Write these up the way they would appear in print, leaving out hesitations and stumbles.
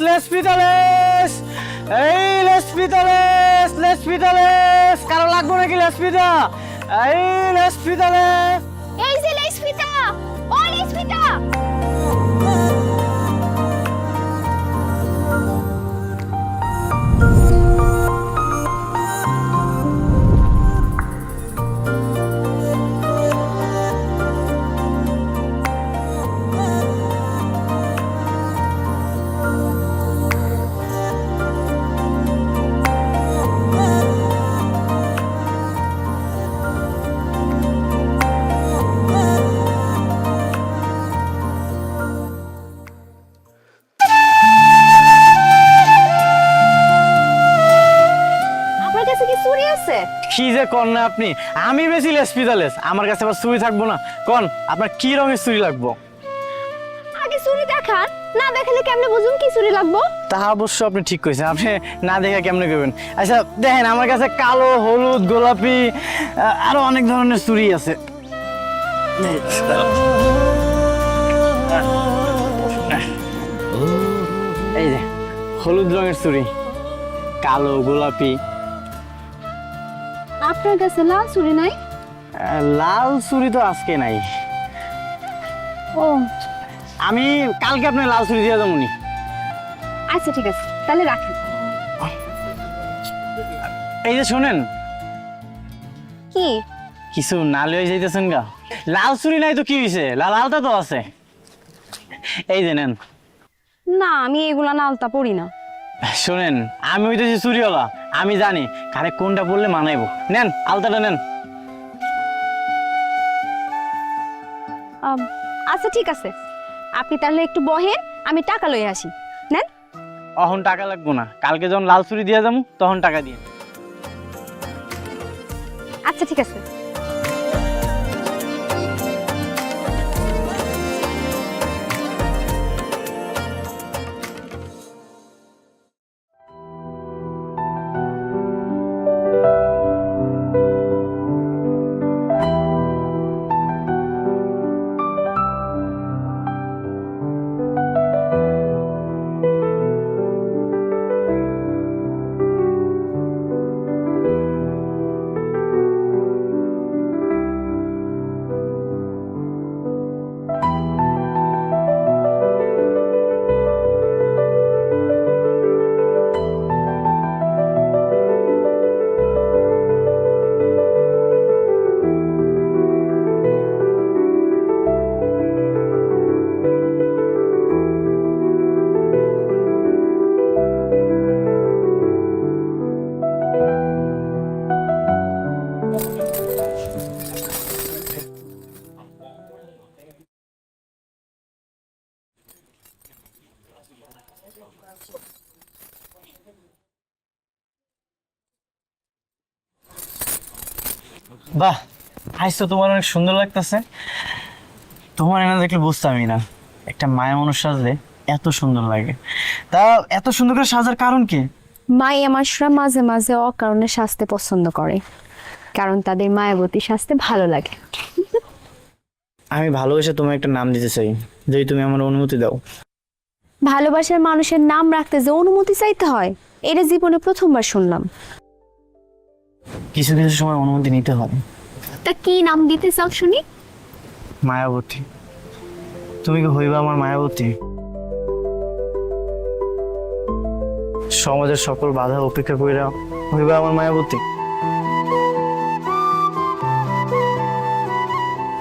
লেসপিতালেস এই লেসপিতালেস কারো লাগবে নাকি লেসপিতা এই লেসপিতালেস এই যে লেসপিতা ও লেসপিতা কি যে কন না আপনি আমি বেশি লেসপিতালেস আমার কাছে আবার চুরি থাকবো না কোন আপনার কি রঙের চুরি লাগবো আগে চুরি দেখান না দেখালে কেমনে বুঝুন কি চুরি লাগবো তা অবশ্য আপনি ঠিক কইছেন আপনি না দেখে কেমনে করবেন আচ্ছা দেখেন আমার কাছে কালো হলুদ গোলাপি আরো অনেক ধরনের চুরি আছে এই যে হলুদ রঙের চুরি কালো গোলাপি আপনার কাছে লাল চুরি নাই লাল চুরি তো আজকে নাই ও আমি কালকে আপনার লাল চুরি দিয়ে যাবো নি আচ্ছা ঠিক আছে তাহলে রাখেন এই যে শোনেন কি কিছু না লয়ে যাইতেছেন গা লাল চুরি নাই তো কি হয়েছে লাল আলতা তো আছে এই যে নেন না আমি এগুলা না আলতা পড়ি না শোনেন আমি হইতেছি চুরিওয়ালা আমি জানি কারে কোনটা বললে মানাইবো নেন আলতাটা নেন আচ্ছা ঠিক আছে আপনি তাহলে একটু বহেন আমি টাকা লয়ে আসি নেন এখন টাকা লাগবো না কালকে যখন লাল চুরি দিয়ে যাবো তখন টাকা দিয়ে আচ্ছা ঠিক আছে বাহ আজ তো তোমার অনেক সুন্দর লাগতেছে তোমার এনে দেখলে বুঝতামই না একটা মায়া মানুষ সাজলে এত সুন্দর লাগে তা এত সুন্দর করে সাজার কারণ কি মায়া মানুষরা মাঝে মাঝে অকারণে সাজতে পছন্দ করে কারণ তাদের মায়াবতী সাজতে ভালো লাগে আমি ভালোবেসে তোমার একটা নাম দিতে চাই যদি তুমি আমার অনুমতি দাও ভালোবাসার মানুষের নাম রাখতে যে অনুমতি চাইতে হয় এটা জীবনে প্রথমবার শুনলাম কিছু কিছু সময় অনুমতি নিতে হয় তা কি নাম দিতে চাও শুনি মায়াবতী তুমি কি হইবা আমার মায়াবতী সমাজের সকল বাধা উপেক্ষা কইরা হইবা আমার মায়াবতী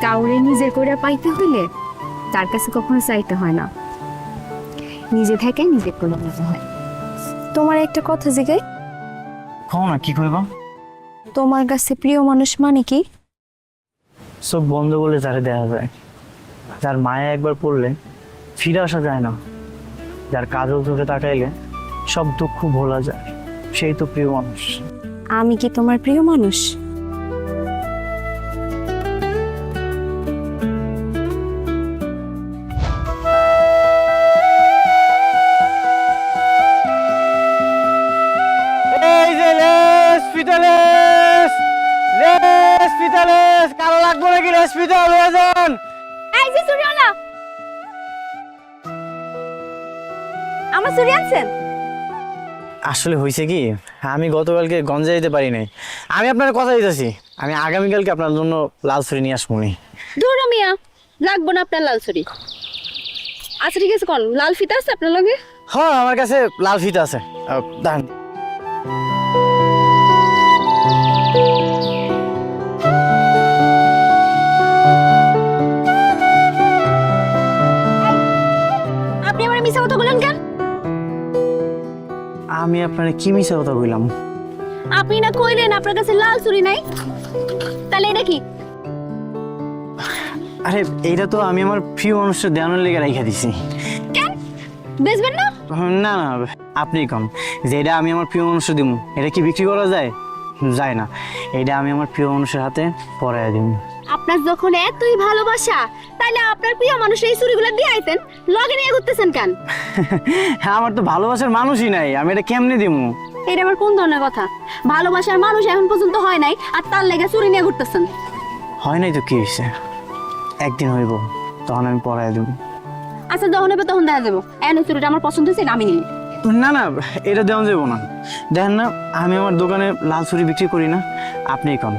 কাউরে নিজের করে পাইতে হইলে তার কাছে কখনো চাইতে হয় না নিজে থেকে নিজে করে নিতে হয় তোমার একটা কথা জিগাই কও না কি কইবা তোমার কাছে প্রিয় মানুষ মানে কি সব বন্ধ বলে যারে দেখা যায় যার মায়া একবার পড়লে ফিরে আসা যায় না যার কাজল চোখে তাকাইলে সব দুঃখ ভোলা যায় সেই তো প্রিয় মানুষ আমি কি তোমার প্রিয় মানুষ এই যে লেসপিতালেস কালো লাগবে নাকি লেসপিতাল হয়ে যান এই যে চুরিওয়ালা আমার চুরি আনছেন? আসলে হয়েছে কি, আমি গতকালকে গঞ্জে যেতে পারি নাই। আমি আপনার কথা দিতেছি, আমি আগামীকালকে আপনার জন্য লাল ছুরি নিয়ে আসবো নি। ধরো মিয়া, লাগবো না আপনার লাল চুরি। আচ্ছা ঠিক আছে, কোন লাল ফিতা আছে আপনার লগে? হ্যাঁ, আমার কাছে লাল ফিতা আছে, দাঁড়ান। আপনি আমার মিছা কথা বলেন কেন? আমি আপনার কি মিছা কথা বললাম? আপনি না কইলেন আপনার কাছে লাল চুরি নাই, তাহলে এটা কি? আরে এইটা তো আমি আমার প্রিয় মানুষের দেওয়ানোর লেগে রেখে দিছি। কেন বেচবেন না? না না, আপনি কম যে এটা আমি আমার প্রিয় মানুষের দিব, এটা কি বিক্রি করা যায়? যায় না। এটা আমি আমার প্রিয় মানুষের হাতে পরাইয়া দিব। আপনার যখন এতই ভালোবাসা, তাহলে আপনার প্রিয় মানুষ এই চুরিগুলো দিয়ে আইতেন, লগে নিয়ে ঘুরতেছেন কেন? আমার তো ভালোবাসার মানুষই নাই, আমি এটা কেমনে দিব? এটা আবার কোন ধরনের কথা? ভালোবাসার মানুষ এখন পর্যন্ত হয় নাই, আর তার লেগে চুরি নিয়ে ঘুরতেছেন। হয় নাই তো কি হয়েছে, একদিন হইব, তখন আমি পরাইয়া দিব। আচ্ছা যখন হবে তখন দেখা যাবো। এন চুরিটা আমার পছন্দ হয়েছে, আমি নিই। না না, এটা দেওয়া যাবো না। দেখেন না, আমি আমার দোকানে লাল ছুরি বিক্রি করি না। আপনি কম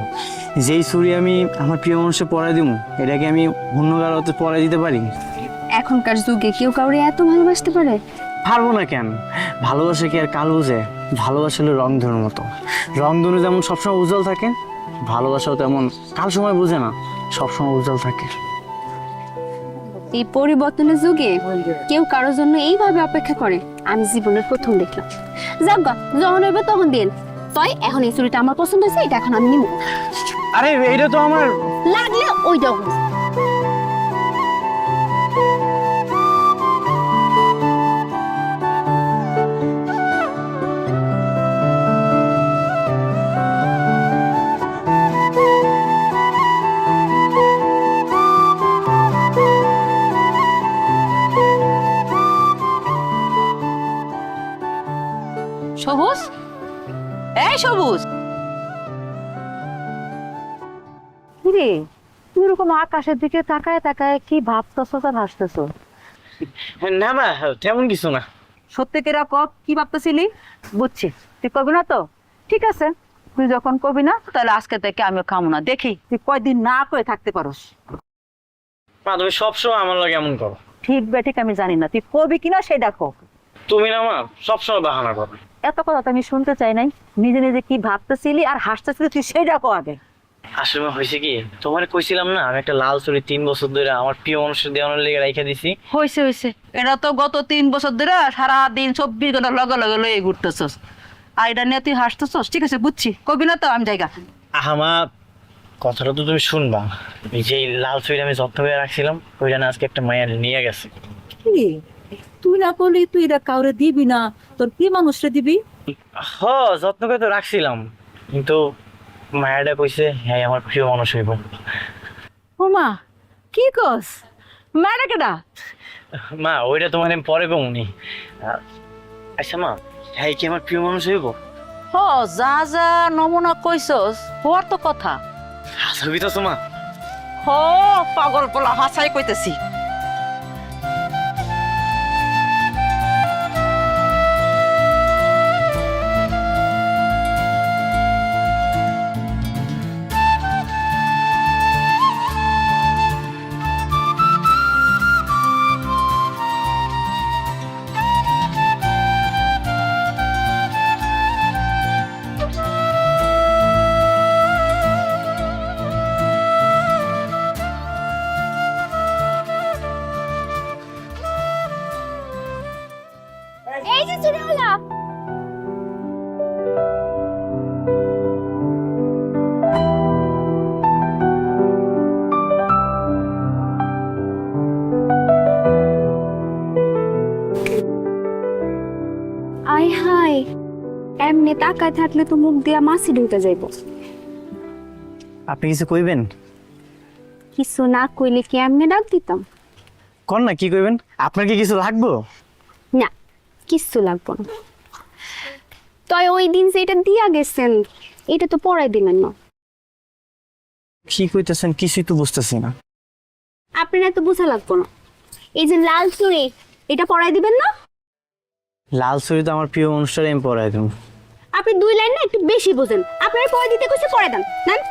যেই ছুরি আমি আমার প্রিয় মানুষকে পরাই দিব, এটাকে আমি অন্য কারোতে পরাই দিতে পারি? এখনকার যুগে কেউ কাউরে এত ভালোবাসতে পারে? পারবো না কেন? ভালোবাসা কি আর কাল বুঝে? ভালোবাসা হলো রংধনুর মতো। রংধনু যেমন সবসময় উজ্জ্বল থাকে, ভালোবাসাও তেমন কাল সময় বুঝে না, সবসময় উজ্জ্বল থাকে। এই পরিবর্তনের যুগে কেউ কারোর জন্য এইভাবে অপেক্ষা করে আমি জীবনের প্রথম দেখলাম। যাক গা, যখন হইব তখন দিন। তাই এখন এই চুরিটা আমার পছন্দ হয়েছে, এটা এখন আমি নিব। আরে এইটা তো আমার লাগলে ওই যাও। সবুজ, এই সবুজ, কিরে তুই এরকম আকাশের দিকে তাকায় তাকায় কি ভাবতেছস আর হাসতেছস? না না, তেমন কিছু না। সত্যি করে ক, কি ভাবতেছিলি? বুঝছি, তুই কবি না তো? ঠিক আছে, তুই যখন কবি না তাহলে আজকে থেকে আমিও খামো না, দেখি তুই কয়দিন না করে থাকতে পারস। মা, তুমি সবসময় আমার লাগে এমন করো। ঠিক বে ঠিক আমি জানি না, তুই কবি কিনা সেটা কো। তুমি না মা, সবসময় বাহানা করো। এত কথা তো আমি শুনতে চাই নাই, নিজে নিজে কি ভাবতেছিলি আর হাসতেছিলি তুই সেটা কো আগে। আসলে মা হয়েছে কি, তোমার কইছিলাম না আমি একটা লাল চুরি 3 বছর ধরে আমার প্রিয় মানুষের দেওয়ানোর লেগে রেখে দিছি। হয়েছে হয়েছে, এটা তো গত 3 বছর ধরে সারাদিন 24 ঘন্টা লগে লগে লয়ে ঘুরতেছস, আর এটা নিয়ে তুই হাসতেছস। ঠিক আছে বুঝছি, কবি না তো আমি জায়গা। আহা, কথাটা তো তুমি শুনবা। এই যে লাল চুরি আমি যত্ন করে রাখছিলাম, ওইটা না আজকে একটা মায়ের নিয়ে গেছে। কি তুই না করলি তুই এটা কাউরে দিবি না, তোর কি মানুষরে দিবি? যত্ন করে তো রাখছিলাম, কিন্তু মায়াটা কইছে হ্যাঁ আমার প্রিয় মানুষ হইব। ও মা, কি কস? মারা কেডা? মা ওইটা তোমার আমি পরে কমুনি। আচ্ছা মা, হ্যাঁ কি আমার প্রিয় মানুষ হইব? হ, যা যা নমুনা কইছস হওয়ার তো কথা। হাসাবি তো মা? হ, পাগল পোলা হাসাই কইতেছি। এই যে চুরি হলো। আয় হায়, এমনি তাকায় থাকলে তো মুখ দিয়া মাছি ঢুকে যাইব। আপনি কিছু কইবেন? কিছু না কইলে কি এমনি ডাক দিতাম? কর না, কি কইবেন? আপনার কি কিছু লাগবো? না, কিচ্ছু লাগবো না। তয় ওই দিন যেটা দিয়া গেছেন, এটা তো পড়াই দিলেন না। কি কইতেছেন কিছুই তো বুঝতেছি না। আপনার তো বোঝা লাগবো না। এই যে লাল চুড়ি, এটা পড়াই দিবেন না? লাল ছুরি তো আমার প্রিয় অনুষ্ঠানে আমি পড়াই দেবো। আপনি 2 লাইন না একটু বেশি বোঝেন, আপনার পড়ে দিতে কইছে পড়ে দেন নেন।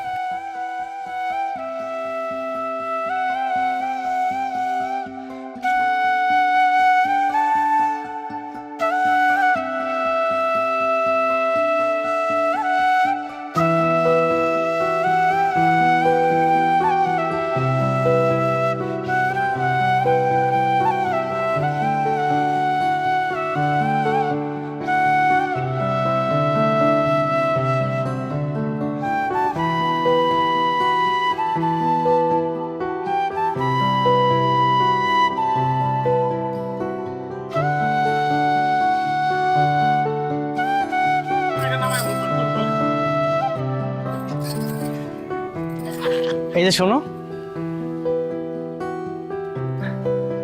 এই যে শোনো,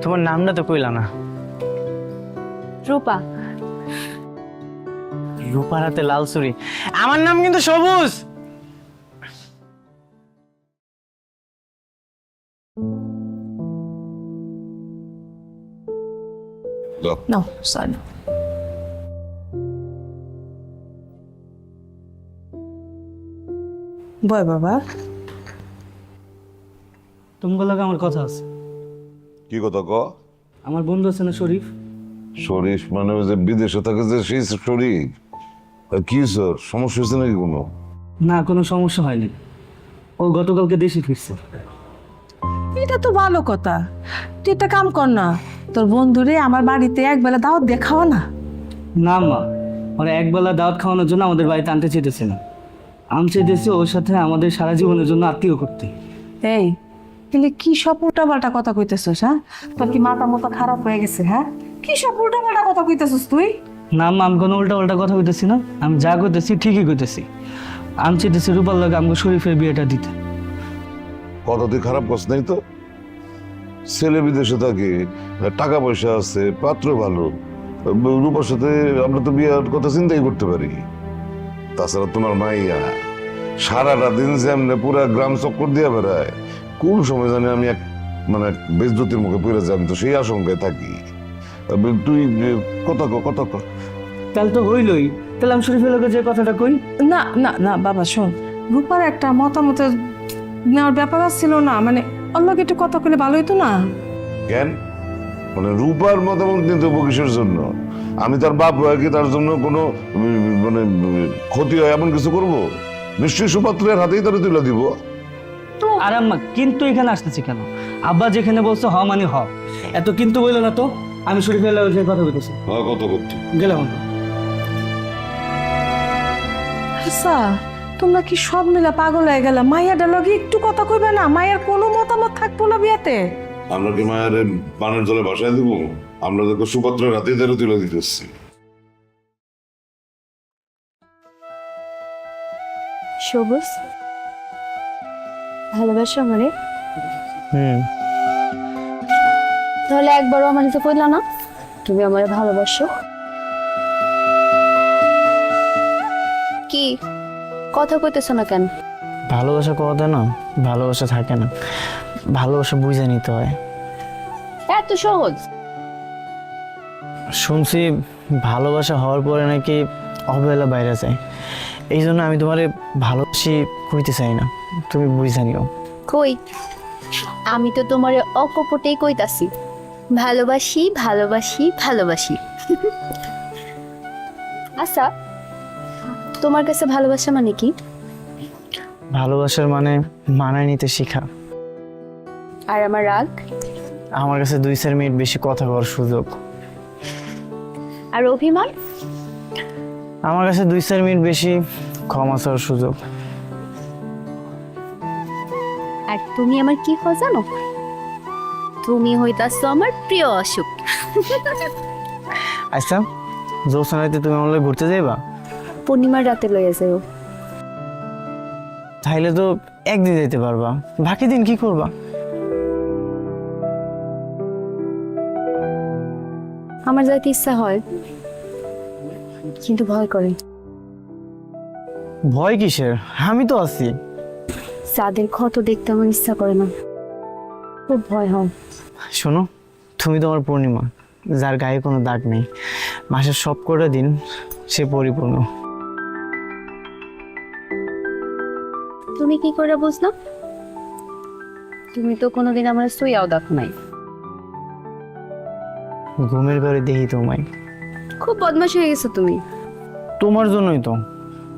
তোমার নামটা তো কইলা না। রূপা। রূপার হাতে লাল ছুরি, আমার নাম কিন্তু সবুজ। No, sorry. বয় বাবা। তোমার লগে আমার কথা আছে। কি কথা ক? আমার বন্ধু আছে না শরীফ, শরীফ মানে ওই যে বিদেশে থাকে যে সেই শরীফ? কি স্যার সমস্যা হয়েছে নাকি কোনো? না কোনো সমস্যা হয়নি, ও গতকালকে দেশে ফিরছে। এটা তো ভালো কথা। তুই একটা কাম কর না, তোর বন্ধুরে আমার বাড়িতে একবেলা দাওয়াত দিয়ে খাওয়া না। না মা, ওরা একবেলা দাওয়াত খাওয়ানোর জন্য আমাদের বাড়িতে আনতে চেয়েছে না, আমি চেয়েছি ওর সাথে আমাদের সারা জীবনের জন্য আত্মীয় করতে। এই তাহলে কি সব উল্টাপাল্টা কথা কইতেছস? হ্যাঁ, তোর কি মাথা মতো খারাপ হয়ে গেছে? হ্যাঁ, কি সব উল্টাপাল্টা কথা কইতেছস তুই? না মা, আমি কোনো উল্টা উল্টা কথা কইতেছি না, আমি যা কইতেছি ঠিকই কইতেছি। আমি চেয়েছি রূপার লগে আমাকে শরীফের বিয়েটা দিতে। কথা তুই খারাপ করছ নাই তো? ছেলে বিদেশে থাকে, টাকা পয়সা আছে, পাত্র ভালো, রূপার সাথে আমরা তো বিয়ের কথা চিন্তাই করতে পারি। তাছাড়া তোমার মাইয়া সারাটা দিন যেমনে পুরা গ্রাম চক্কর দিয়ে বেড়ায়, কোন সময় জানি আমি এক মানে বেজতির মুখে পড়ে যাই, আমি তো সেই আশঙ্কায় থাকি। তুই কথা ক, কথা ক। তাহলে তো হইলই, তাহলে আমি শরীফের লগে যে কথাটা কই। না না না বাবা, শোন, রূপার একটা মতামত নেওয়ার ব্যাপার ছিল না, মানে ওর লগে একটু কথা কইলে ভালো হইতো না? কেন মানে রূপার মতামত নিতে কিসের জন্য? আমি তার বাপ হয়ে কি তার জন্য কোনো মানে ক্ষতি হয় এমন কিছু করব? নিশ্চয়ই সুপাত্রের হাতেই তারা তুলে দিব। আর আম্মা কিন্তু এখানে আসতেছি কেন? আব্বা যেখানে বলছো হ মানে হ, এত কিন্তু বললো না তো। আমি শরীফের লগে যে কথা বলতেছি কত করতে গেলাম। আচ্ছা, তোমরা কি সব মিলা পাগল হয়ে গেল? মাইয়াটার লগে একটু কথা কইবে না? মায়ের কোনো মতামত থাকবো না বিয়াতে? আমরা কি মায়ের পানের জলে ভাসায় দিব? আমরা দেখো সুপাত্রের হাতেই তারা তুলে দিতেছি। সবুজ, ভালোবাসো আমারে? তাহলে একবারও আমার কাছে কইলা না তুমি আমারে ভালোবাসো? কি কথা কইতেছো না কেন? ভালোবাসা কথা না, ভালোবাসা থাকে না, ভালোবাসা বুঝে নিতে হয়। এত সহজ? শুনছি ভালোবাসা হওয়ার পরে নাকি অবহেলা বাইরে যায়, এই জন্য আমি তোমারে ভালোবাসি কইতে চাই না, তুমি বুঝে নিও। কই, আমি তো তোমারে অকপটেই কইতাছি ভালোবাসি ভালোবাসি ভালোবাসি। আচ্ছা, তোমার কাছে ভালোবাসা মানে কি? ভালোবাসার মানে মানায় নিতে শিখা। আর আমার রাগ? আমার কাছে 2-4 মিনিট বেশি কথা বলার সুযোগ। আর অভিমান? আমার কাছে 2-4 মিনিট বেশি ক্ষমা চাওয়ার সুযোগ। আর তুমি আমার কি হয় জানো? তুমি হইতাছো আমার প্রিয় অসুখ। আচ্ছা, জোসনাইতে তুমি আমার লগে ঘুরতে যাইবা? পূর্ণিমার রাতে লইয়া যাও। তাইলে তো একদিন যেতে পারবা, বাকি দিন কি করবা? আমার যাইতে ইচ্ছা হয়, কিন্তু ভয় করে। ভয় কিসের? আমি তো আছি। চাঁদের ক্ষত দেখতে আমার ইচ্ছা করে না, খুব ভয় হয়। শোনো, তুমি তো আমার পূর্ণিমা, যার গায়ে কোনো দাগ নেই, মাসের সব কটা দিন সে পরিপূর্ণ। তুমি কি করে বুঝলো? তুমি তো কোনোদিন আমার শুইয়াও দেখো নাই। ঘুমের ঘরে দেখি তোমায়। খুব বদমাশ হয়ে গেছো তুমি। তোমার জন্যই তো,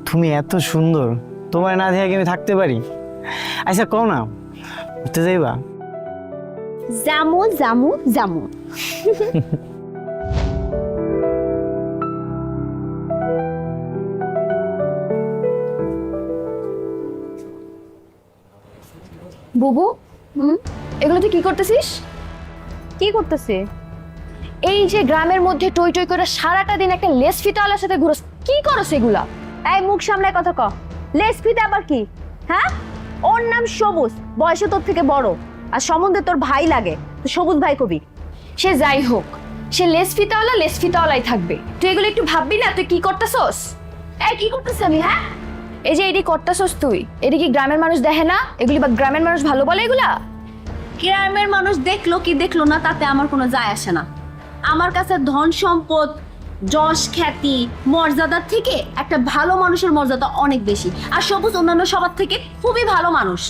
তুমি এত সুন্দর, তোমার না দেখে কি আমি থাকতে পারি? আচ্ছা কও না, ঘুরতে যাইবা? জামু জামু জামু। বুবু, এগুলো তুই কি করতেছিস? কি করতেছে? এই যে গ্রামের মধ্যে টই টই করে সারাটা দিন একটা লেস ফিতাওয়ালার সাথে ঘুরোস, কি করছ এগুলা? এই মুখ সামলায় কথা ক। লেস ফিতা আবার কি? হ্যাঁ, ওর নাম সবুজ, বয়সে তোর থেকে বড়, আর সম্বন্ধে তোর ভাই লাগে, তো সবুজ ভাই কবি। সে যাই হোক, সে লেস ফিতাওয়ালাই থাকবে। তুই এগুলো একটু ভাববি না তুই কি করতেছস? এই কি করতেছ আমি? হ্যাঁ, এই যে এডি করতেছস তুই, এডি কি গ্রামের মানুষ দেখে না? এগুলি বা গ্রামের মানুষ ভালো বলে এগুলা? গ্রামের মানুষ দেখলো কি দেখলো না তাতে আমার কোনো যায় আসে না। আমার কাছে ধন সম্পদ, যশ খ্যাতি, মর্যাদার থেকে একটা ভালো মানুষের মর্যাদা অনেক বেশি। আর সবুজ অন্যান্য সবার থেকে খুবই ভালো মানুষ।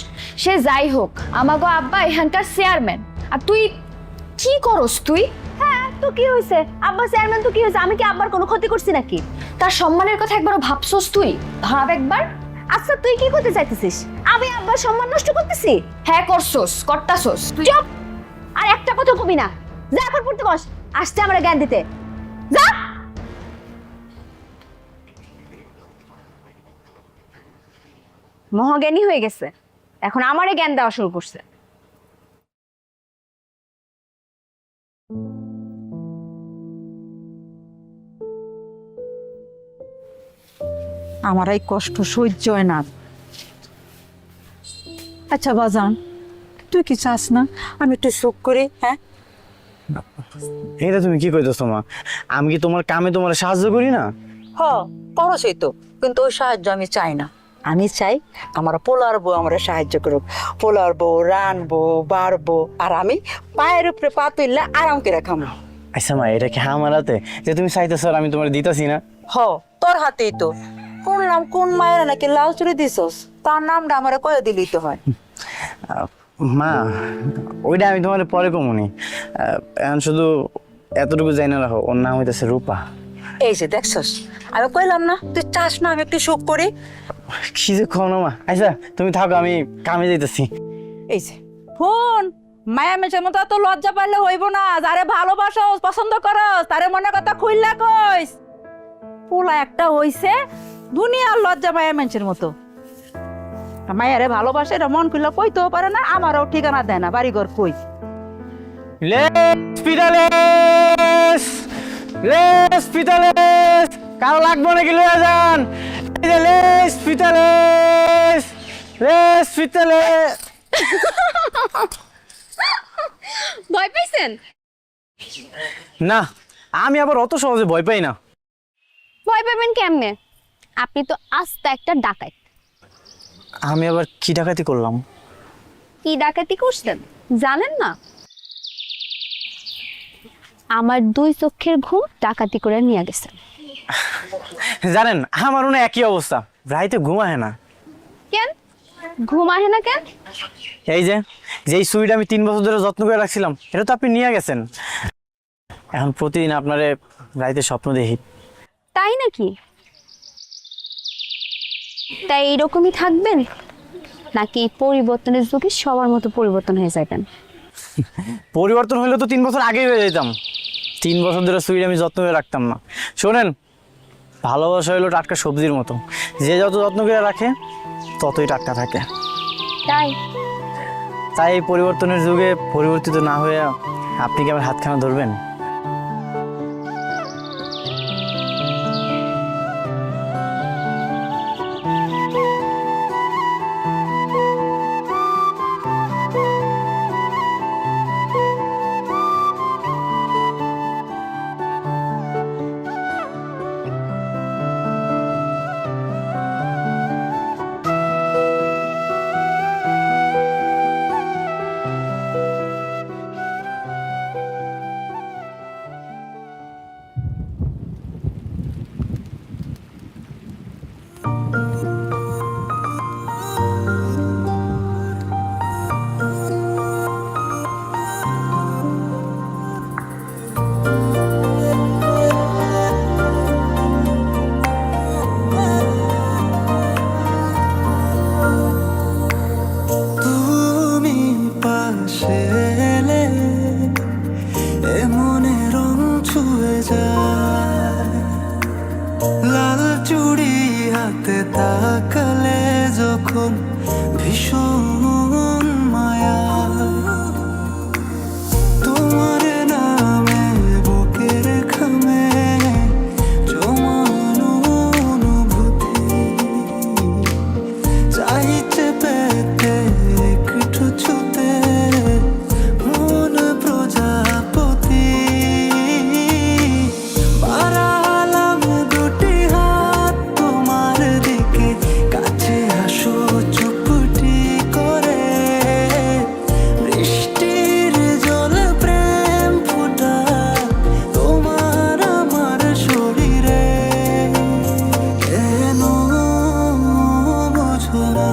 সে যাই হোক, আমাগো আব্বা এখানকার চেয়ারম্যান, আর তুই কি করস তুই? হ্যাঁ, তো কি হয়েছে? আব্বা চেয়ারম্যান তো কি হয়েছে? আমি কি আব্বার কোনো ক্ষতি করছি নাকি? তার সম্মানের কথা একবার ভাবছস তুই? ভাব একবার। আচ্ছা তুই কি করতে চাইতেছিস? আমি আব্বার সম্মান নষ্ট করতেছি? হ্যাঁ করছস, করতাছস তুই। চুপ! আর একটা কথা কবি না। যা এখন পড়তে বস, আসছে আমরা জ্ঞান দিতে। যা। মহাজ্ঞানী হয়ে গেছে, এখন আমারে জ্ঞান দেওয়া শুরু করছে। আমার এই কষ্ট সহ্য হয় না। আচ্ছা বাজান, তুই কি চাস না আমি একটু শোক করি? হ্যাঁ, এটা তুমি কি কইতেছো মা? আমি কি তোমার কামে তোমার সাহায্য করি না? হ করছই তো, কিন্তু ওই সাহায্য আমি চাই না। আমি চাই আমার পোলার বউ আমার সাহায্য করুক। পোলার বউ রানবো বাড়বো, আর আমি পায়ের উপরে পা তুললে আরাম করে খামো। আচ্ছা মা, এটা কি আমার হাতে যে তুমি চাইতেছো আর আমি তোমার দিতেছি না? হ, তোর হাতেই তো। শুনলাম কোন মায়ের নাকি লাউ চুরি দিছস, তার নামটা আমার কয়ে দিলেই তো হয়। মা, ওইটা আমি তোমার পরে কমুনি। এখন শুধু এতটুকু জানি না, রাখো ওর নাম হইতেছে রূপা। এই যে দেখছস, আমি কইলাম না তুই চাস না আমি একটু শোক করি। কি যে খাও না মা। আচ্ছা তুমি থাকো, আমি কামে যাইতেছি। এই যে ফোন, মায়া মেয়ের মতো এত লজ্জা পাইলে হইব না। যারে ভালোবাসস পছন্দ করস তারে মনে কথা খুইলা কইস। পোলা একটা হইছে দুনিয়ার লজ্জা মায়া মেয়ের মতো। মায়ারে ভালোবাসে এটা মন খুইলা কইতেও পারে না, আমারও ঠিকানা দেয় না, বাড়িঘর কই। কারো লাগবো নাকি লয়ে যান। ভয় পাইছেন? না, আমি আবার অত সহজে ভয় পাই না। ভয় পাবেন কেমনে? আপনি তো আস্তে একটা ডাকাত। আমি আবার কি ডাকাতি করলাম? কি ডাকাতি করছেন জানেন না? আমার 2 চোখের ঘুম ডাকাতি করে নিয়ে গেছেন। জানেন আমারও না একই অবস্থা, রাইতে ঘুমায় না। কেন ঘুম আসে না কেন? এই যে যেই সুইট আমি 3 বছর ধরে যত্ন করে রাখছিলাম, এটা তো আপনি নিয়ে গেছেন। এখন প্রতিদিন আপনারে রাইতে স্বপ্ন দেখি। তাই নাকি? তাই এইরকমই থাকবেন নাকি পরিবর্তনের যুগে সবার মতো পরিবর্তন হয়ে যাবেন? পরিবর্তন হইলে তো 3 বছর আগেই হয়ে যেতাম। 3 বছর ধরে সুইট আমি যত্ন করে রাখতাম না। শোনেন, ভালোবাসা হইলো টাটকা সবজির মতো, যে যত যত্ন করে রাখে ততই টাটকা থাকে। তাই তাই এই পরিবর্তনের যুগে পরিবর্তিত না হয়ে আপনি কি আমার হাতখানা ধরবেন? যায় লাল চুড়ি হাতে তাকালে যখন ভীষণ মায়া তোমার নামে বুকের খামে জমানো অনুভূতি চাইতে পেতে একটু ছুতে মন প্রজাপতি বাড়ালাম দুটি হাত তোমার দিকে কাছে আসো চুপটি করে বৃষ্টির জল প্রেম ফোটা তোমার আমার শরীরে কেন বোঝো না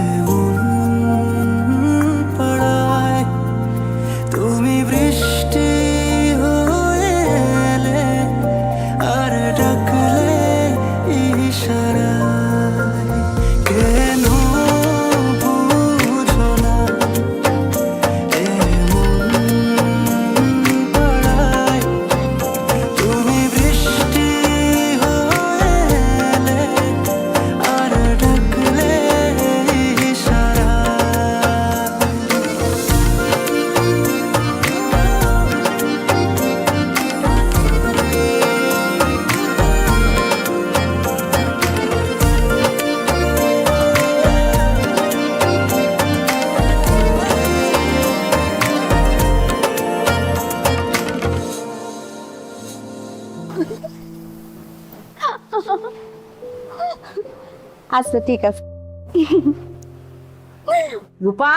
এমন পড়ায় তুমি বৃষ্টি হয়ে এলে আর ডাকলে ইশারায় কেন বুঝো না এমন পড়ায় তুমি বৃষ্টি হয়ে এলে আর ডাকলে ইশারায় আচ্ছা ঠিক আছে। রূপা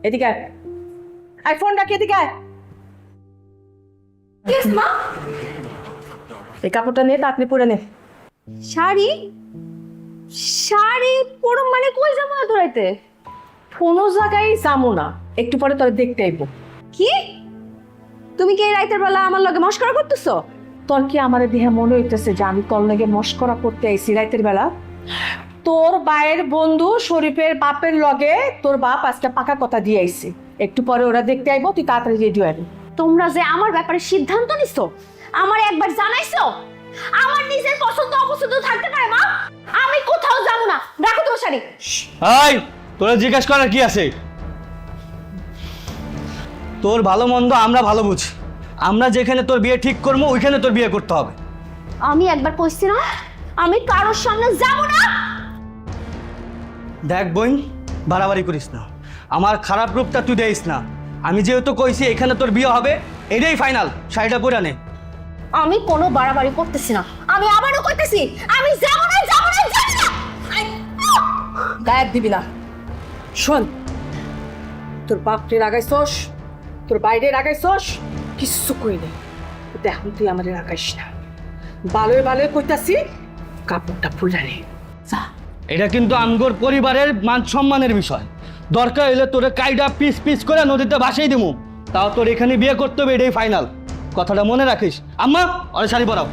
এদিকে আয়। আয় ফোন রাখি এদিকে আয়। মা এই কাপড়টা নিয়ে তাড়াতাড়ি পরে নে। শাড়ি শাড়ি পরম মানে কই যাবো না তোরাইতে? কোনো জায়গায় যাবো না, একটু পরে তোর দেখতে আইবো। কি তুমি কি এই রাতের বেলা আমার লগে মস্করা করতেছো? তোর কি আমার দেহে মনে হইতেছে যে আমি তোর লগে মস্করা করতে আইছি রাতের বেলা? তোর বায়ের বন্ধু শরীফের বাপের লগে তোর বাপ আজকে পাকা কথা দিয়ে আইছে, একটু পরে ওরা দেখতে আইবো, তুই তাড়াতাড়ি রেডি হবি। তোমরা যে আমার ব্যাপারে সিদ্ধান্ত নিছো, আমার একবার জানাইছো? আমার নিজের পছন্দ অপছন্দ থাকতে পারে মা, আমি কোথাও যাবো না। রাখো তোমার শাড়ি। হাই, তোরা জিজ্ঞাসা করার কি আছে? তোর ভালো মন্দ আমরা ভালো বুঝি। আমরা যেখানে তোর বিয়ে ঠিক করবো ওইখানে তোর বিয়ে করতে হবে। আমি একবার কইছি না আমি কারোর সামনে যাবো না। দেখ বোন, বাড়াবাড়ি করিস না, আমার খারাপ রূপটা তুই দেইস না। আমি যেহেতু কইছি এখানে তোর বিয়ে হবে, এটাই ফাইনাল। শাড়িটা পরে নে। আমি কোনো বাড়াবাড়ি করতেছি না, আমি আবারও করতেছি, আমি যাবো না যাবো না যাবো না। গায়েব দিবি না। শোন, তোর বাপরে রাগাইছস, তোর বাইরে রাগাইছস, কিচ্ছু কই নেই। দেখ তুই আমারে রাগাইস না, ভালোই ভালোই কইতাছি, কাপড়টা পরে নে। যা। এটা কিন্তু আমগোর পরিবারের মান সম্মানের বিষয়। দরকার হলে তোরে কাইডা পিস পিস করে নদীতে ভাসিয়ে দিমু, তাও তোর এখানে বিয়ে করতে হবে, এটাই ফাইনাল। কথাটা মনে রাখিস। আম্মা, ওরে শাড়ি পরাও।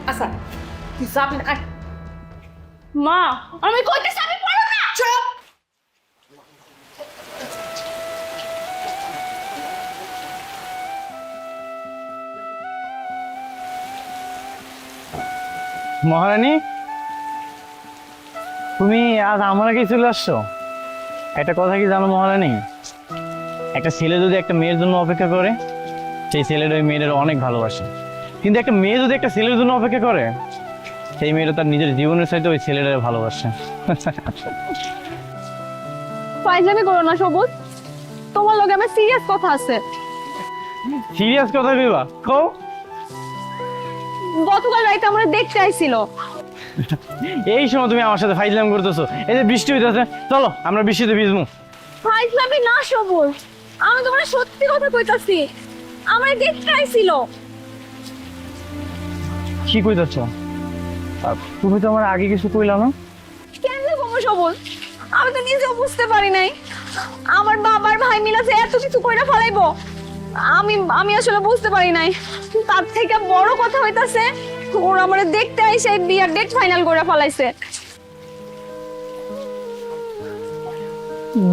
আচ্ছা তুই যাবি না? আয়। মা আমি কইতেছি আমি পড়ো না। চুপ। মহারানী, তুমি আজ আমার কাছে চলে আসছো। একটা কথা কি জানো মহারানী, একটা ছেলে যদি একটা মেয়ের জন্য অপেক্ষা করে, সেই ছেলেটা ওই মেয়েদের অনেক ভালোবাসে। কিন্তু একটা মেয়ে যদি একটা ছেলের জন্য অপেক্ষা করে, সেই মেয়েটা তার নিজের জীবনের সাথে ওই ছেলেটাকে ভালোবাসে। ফাইজলামি করো না সবুজ, তোমার লগে আমার সিরিয়াস কথা আছে। সিরিয়াস কথা কইবা? কও। গতকাল রাতে আমরা দেখতে আইছিল। এই সময় তুমি আমার সাথে ফাইজলামি করতেছো? এই যে বৃষ্টি হইতেছে, চলো আমরা বৃষ্টিতে ভিজবো। ফাইজলামি না সবুজ, আমি তোমার সত্যি কথা কইতাছি, আমরা দেখতে আইছিল। কি কইতাছ? তুমি তো আমার আগে কিছু কইলা না। কেন বলবো সবুজ, আমি তো নিজেও বুঝতে পারি নাই আমার বাবার ভাই মিলে যে এত কিছু কইরা ফেলাইবো। আমি আসলে বুঝতে পারি নাই। তার থেকে বড় কথা হইতাছে ওরা আমারে দেখতে আইসে বিয়ার ডেট ফাইনাল করে ফেলাইছে।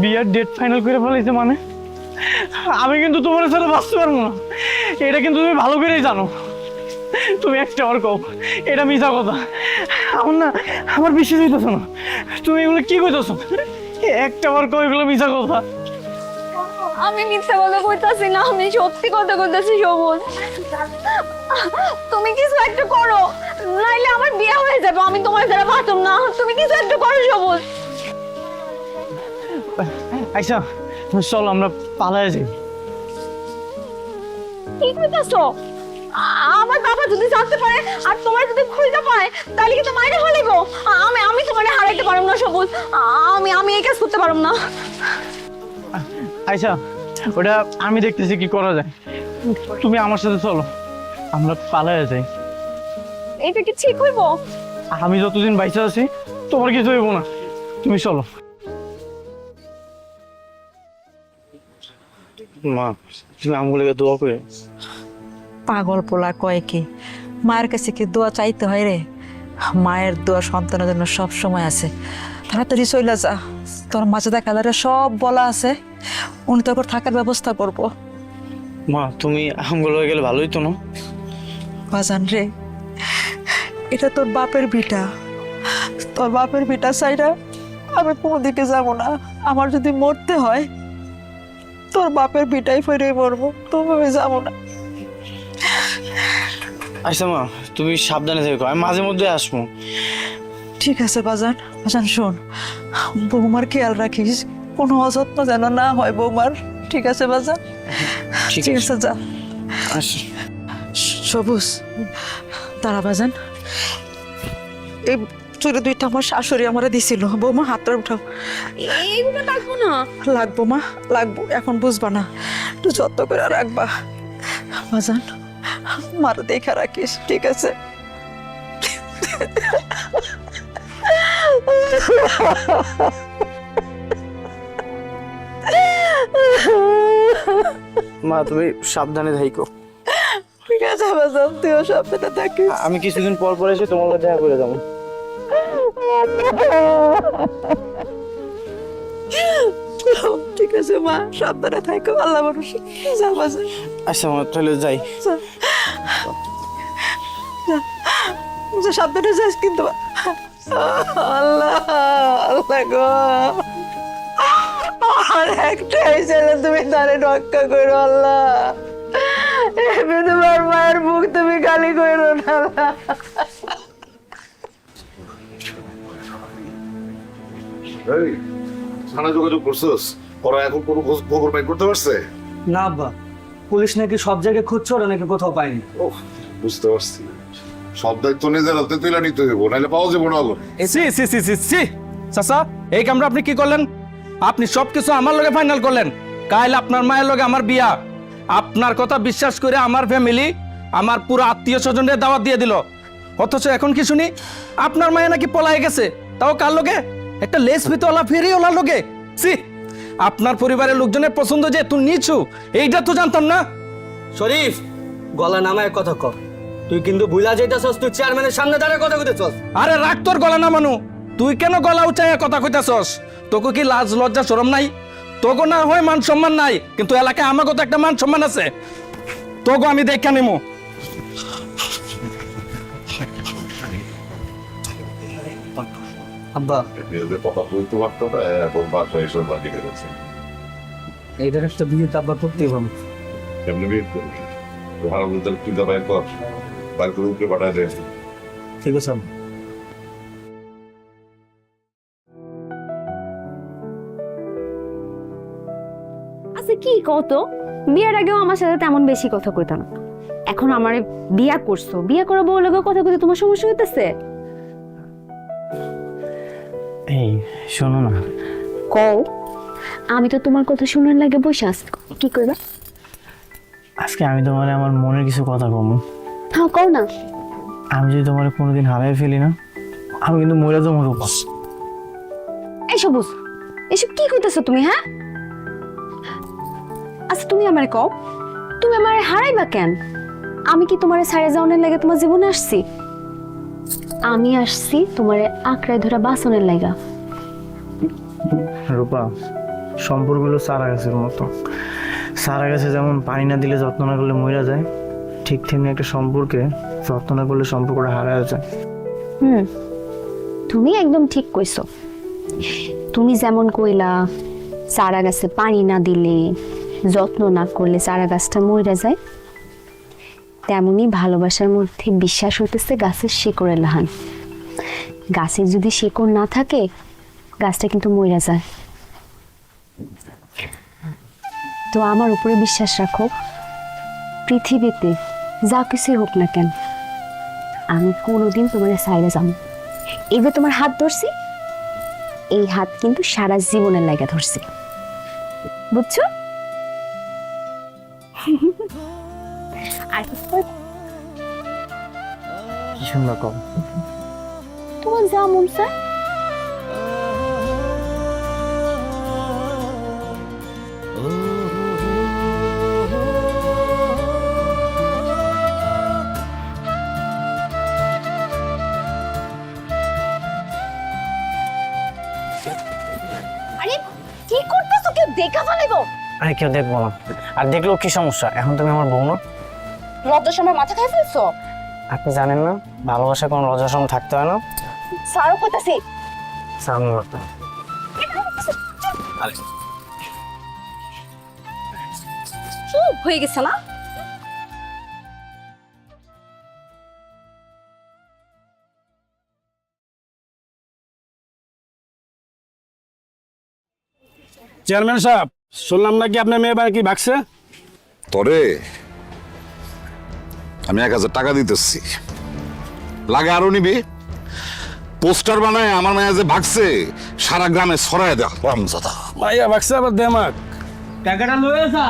বিয়ার ডেট ফাইনাল করে ফেলাইছে মানে? আমি কিন্তু তোমার সাথে বাঁচতে পারবো না, এটা কিন্তু তুমি ভালো করেই জানো। তুমি একটা বার কও এটা মিথ্যা কথা। আমার না, আমার বিশ্বাস হইতেছ না, তুমি এগুলো কি কইতেছ? একটা বার কও এগুলো মিথ্যা কথা। আমি মিথ্যা কথা কইতাছি না, আমি সত্যি কথা কইতাছি সবুজ। তুমি কিছু একটা করো, নাইলে আমার বিয়ে হয়ে যাবে, আমি তোমার দ্বারা বাঁচব না। তুমি কিছু একটা করো সবুজ। আচ্ছা চলো আমরা পালায় যাই। কি কইতাছো? আমার বাবা যদি জানতে পারে আর তোমার যদি খুঁজে পায় তাহলে কিন্তু মাইরে হলিব। আমি তোমারে হারাইতে পারব না সবুজ, আমি এই কাজ করতে পারব না। আচ্ছা ওটা আমি দেখতেছি কি করা যায়, তুমি আমার সাথে চলো, আমরা পালায় যাই। এটা কি ঠিক হইব? আমি যতদিন বাইচে আছি তোমার কিছু হইব না, তুমি চলো। মা তুমি আমগুলোকে দোয়া করে। পাগল পোলা কয় কি, মায়ের কাছে কি দোয়া চাইতে হয় রে? মায়ের দোয়া সন্তানের জন্য সব সময় আছে। তাড়াতাড়ি চইলা যা, তোর মাঝে দেখালে সব বলা আছে, উনি তোর থাকার ব্যবস্থা করব। মা তুমি আমগুলো গেলে ভালোই তো না? বাজান রে, এটা তোর বাপের ভিটা, তোর বাপের ভিটা সাইডা আমি কোনো দিকে যাব না। আমার যদি মরতে হয় তোর বাপের ভিটাই ফিরে মরবো, তবু আমি যাবো না। আচ্ছা মা তুমি সাবধানে থেকো, আমি মাঝে মধ্যে আসবো। ঠিক আছে বাজান। বাজান শোন, বৌমার খেয়াল রাখিস, কোনো অযত্ন যেন না হয় বৌমার। ঠিক আছে বাজান? ঠিক আছে যা। আচ্ছা সবুজ তারা বাজান, এই চুরি দুইটা আমার শাশুড়ি আমারে দিছিল। বৌমা হাতটা উঠাও। এইগুলো লাগবো না। লাগবো মা, লাগবো, এখন বুঝবা না, একটু যত্ন করে রাখবা বাজান। মার দেখা রাখিস, ঠিক আছে? মা তুমি সাবধানে থাকো। ঠিক আছে বাজান, তুইও সাবধানে থাকিস। আমি কিছুদিন পর পর এসে তোমার সাথে দেখা করে যাবো। ঠিক আছে মা, সাবধানে থাকো, আল্লাহ ভরসা। যা বাজান। আচ্ছা মা তাহলে যাই। যা, সাবধানে যাস কিন্তু। আল্লাহ আল্লাহ গো, আর একটাই ছেলে, তুমি তারে রক্ষা করো আল্লাহ। তোমার মায়ের মুখ তুমি গালি করো না আল্লাহ। এই থানা যোগাযোগ করছিস? ওরা এখন কোনো খবর পাই করতে পারছে? না আব্বা, পুলিশ নাকি সব জায়গায় খুঁজছে, ওরা নাকি কোথাও পায়নি। ওহ বুঝতে পারছি, সব দায়িত্ব নিজের হাতে তুলে নিতে হইব, নাহলে পাওয়া যাবে না। সি সি সি সি সি চাচা, এই কামটা আপনি কি করলেন? আপনি সবকিছু আমার লগে ফাইনাল করলেন। কাল আপনার মায়ের লগে আমার বিয়া, আপনার কথা বিশ্বাস করে আমার ফ্যামিলি, আমার পুরো আত্মীয় স্বজনদের দাওয়াত দিয়ে দিল, অথচ এখন কি শুনি আপনার মায়ে নাকি পলায় গেছে, তাও কার লগে? একটা লেস ফিতওয়ালা ফেরিওয়ালার লগে। সি, আপনার পরিবারের লোকজনের পছন্দ যে তুই নিচু, এইটা তো জানতাম না। শরীফ, গলা নামায় কথা কর। তুই কিন্তু ভুলা যাইতাছস, তুই চেয়ারম্যানের সামনে দাঁড়িয়ে কথা কইতেছস। আরে রাখ তোর গলা না মানু, তুই কেন গলা উঁচাইয়া কথা কইতাছস? তোকে কি লাজ লজ্জা শরম নাই? তোকে না হয় মান সম্মান নাই, কিন্তু এলাকায় আমাকে তো একটা মান সম্মান আছে, তোকে আমি দেখা নিমু। আব্বা, কথা বলতে পারতো না, এখন বাসায় এসে বাড়ি গেছে। এইটার একটা বিয়ে তো আব্বা করতেই হবে। কেমনি বিয়ে করবি? ভালো বলতে তুই দা বাইর কর, বাইর করে উপরে পাঠায় দে। ঠিক আছে আব্বা। আচ্ছা কি কত, বিয়ের আগেও আমার সাথে তেমন বেশি কথা কইতা না, এখন আমারে বিয়া করছো, বিয়া করা বউ লাগে কথা কইতে তোমার সমস্যা হইতেছে? এই শোনো না, কও, আমি তো তোমার কথা শোনার লাগে বসে আছি, কি কইবা? আজকে আমি তোমার আমার মনের কিছু কথা কমু। হ্যাঁ কও না। আমি যদি তোমার কোনোদিন হারাই ফেলি না, আমি কিন্তু মরে যাবো রূপা। এই সবুজ, এসব কি কইতেছো তুমি? হ্যাঁ আচ্ছা তুমি আমারে কও, তুমি আমারে হারাইবা কেন? আমি কি তোমারে ছাড়ে যাওয়ার লাগে তোমার জীবনে আসছি? আমি আসছি তোমারে আঁকড়ায় ধরা বাসনের লাগা। রূপা সম্পর্কগুলো চারা গাছের মতো। চারা গাছে যেমন পানি না দিলে যত্ন না করলে মরে যায়, ঠিক তেমনি একটা সম্পর্কে যত্ন না করলে সম্পর্কটা হারায় যায়। তুমি একদম ঠিক কইছো। তুমি যেমন কইলা চারা গাছে পানি না দিলে যত্ন না করলে চারা গাছটা মরে যায়, তেমনি ভালোবাসার মধ্যে বিশ্বাস হইতেছে গাছের শিকড়ের লাহান। গাছের যদি শিকড় না থাকে গাছটা কিন্তু মরে যায়। তো আমার উপরে বিশ্বাস রাখো, পৃথিবীতে যা কিছুই হোক না কেন আমি কোনোদিন তোমার সাইডে যাবো। এবার তোমার হাত ধরছি, এই হাত কিন্তু সারা জীবনের লাগা ধরছি, বুঝছো? আর কিছু বলবো? কি সুন্দর কম। তোমার যা মন চায়। আরে কি করতেছো? কেউ দেখা ফেলাইবো। আরে কেউ দেখবো না, আর দেখলেও কি সমস্যা? এখন তুমি আমার বউ না? লজ্জার সময় মাথা খাই ফেলছো। আপনি জানেন না ভালোবাসা কোনো লজ্জার সময় থাকতে হয় না। সারও কইতাছি। সামনে চুপ হয়ে গেছে না? চেয়ারম্যান সাহেব, শুনলাম নাকি আপনার মেয়ে বাড়ি কি ভাগছে? তরে আমি 1,000 টাকা দিতেছি, লাগে আরো নিবি? পোস্টার বানায় আমার মেয়ে যে ভাগছে সারা গ্রামে ছড়ায় দেখ রামজাদা। মাইয়া ভাগছে আবার দেমাক। টাকাটা লয়ে যা।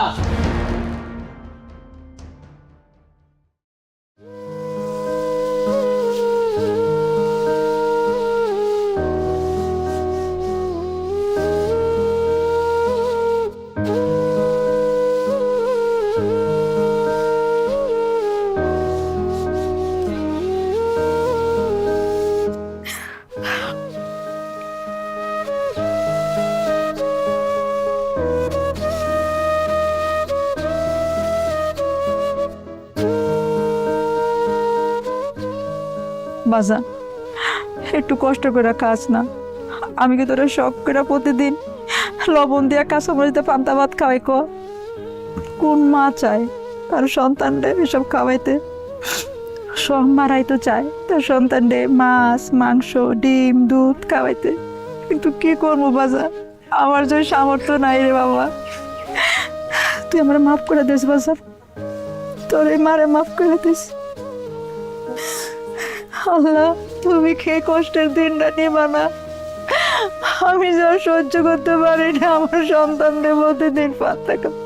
বাজা একটু কষ্ট করে খাস না। আমি কি তোরা শখ করে প্রতিদিন লবণ দিয়া কাঁচা মরিচে পান্তা ভাত খাওয়াই ক? কোন মা চায় তার সন্তানরে এসব খাওয়াইতে? সব মারাই তো চায় তার সন্তানরে মাছ মাংস ডিম দুধ খাওয়াইতে, কিন্তু কি করবো বাজা, আমার যে সামর্থ্য নাই রে বাবা। তুই আমার মাফ করে দিস বাজা, তোর এই মারে মাফ করে দিস। আল্লাহ, তুমি খেয়ে কষ্টের দিনটা নিবা না। আমি যা সহ্য করতে পারি না আমার সন্তানদের প্রতিদিন পাত্তা করতে।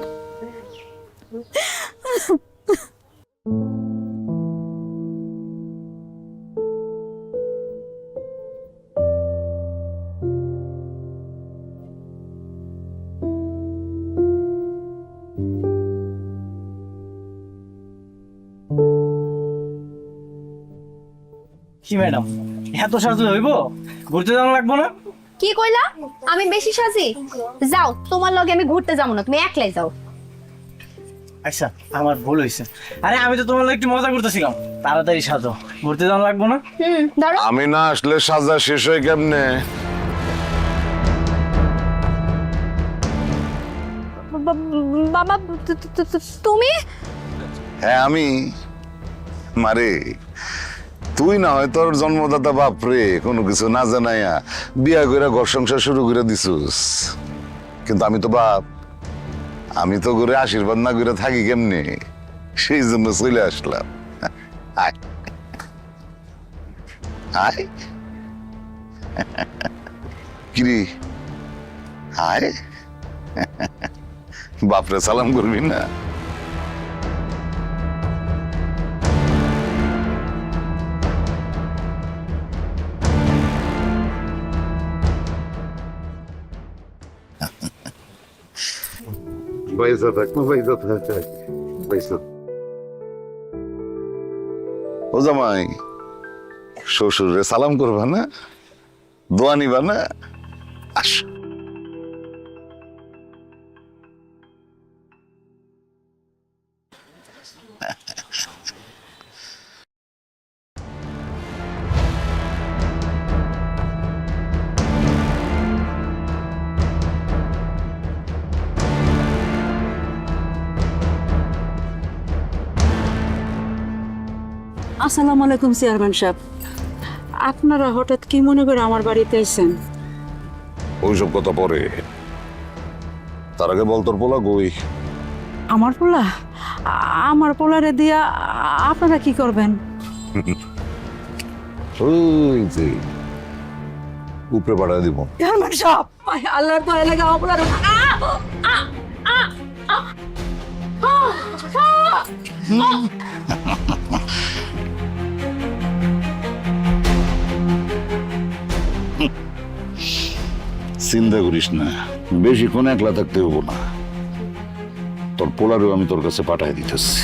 কি ম্যাডাম, এত সাজলে হইব? ঘুরতে যাওয়া লাগবো না? কি কইলা? আমি বেশি সাজি? যাও, তোমার লগে আমি ঘুরতে যাবো না, তুমি একলাই যাও। আচ্ছা, আমার ভুল হয়েছে। আরে আমি তো তোমার একটু মজা করতেছিলাম। তাড়াতাড়ি সাজো, ঘুরতে যাওয়া লাগবো না? ধরো। আমি না আসলে সাজা শেষ হয় কেমনে? বাবা তুমি? হ্যাঁ আমি। মারে তুই না হয় তোর জন্মদাতা বাপ রে কোনো কিছু না জানাইয়া বিয়া করে ঘর সংসার শুরু করে দিছুস, কিন্তু আমি তো বাপ, আমি তো করে আশীর্বাদ না করে থাকি কেমনে, সেই জন্য চলে আসলাম। আয় আয় কিরে, আয় বাপরে সালাম করবি না? পয়সা থাকবো, পয়সা থাক, পয়সা। ও জামাই, শ্বশুরে সালাম করবা না? দোয়া নিবা না? আস আসসালামু আলাইকুম চেয়ারম্যান সাহেব। আপনারা হঠাৎ কি মনে করে আমার বাড়িতে এসেছেন? ওইসব কথা পরে, তার আগে বল তোর পোলা কই? আমার পোলা? আমার পোলারে দিয়া আপনারা কি করবেন? ওই যে উপরে পাঠায় দিব। চেয়ারম্যান সাহেব, আল্লাহর দয়া লাগে আমার পোলারে চিন্তা করিস না, বেশিক্ষণ একলা থাকতে হবো না। তোর পোলারেও আমি তোর কাছে পাঠাই দিতেছি।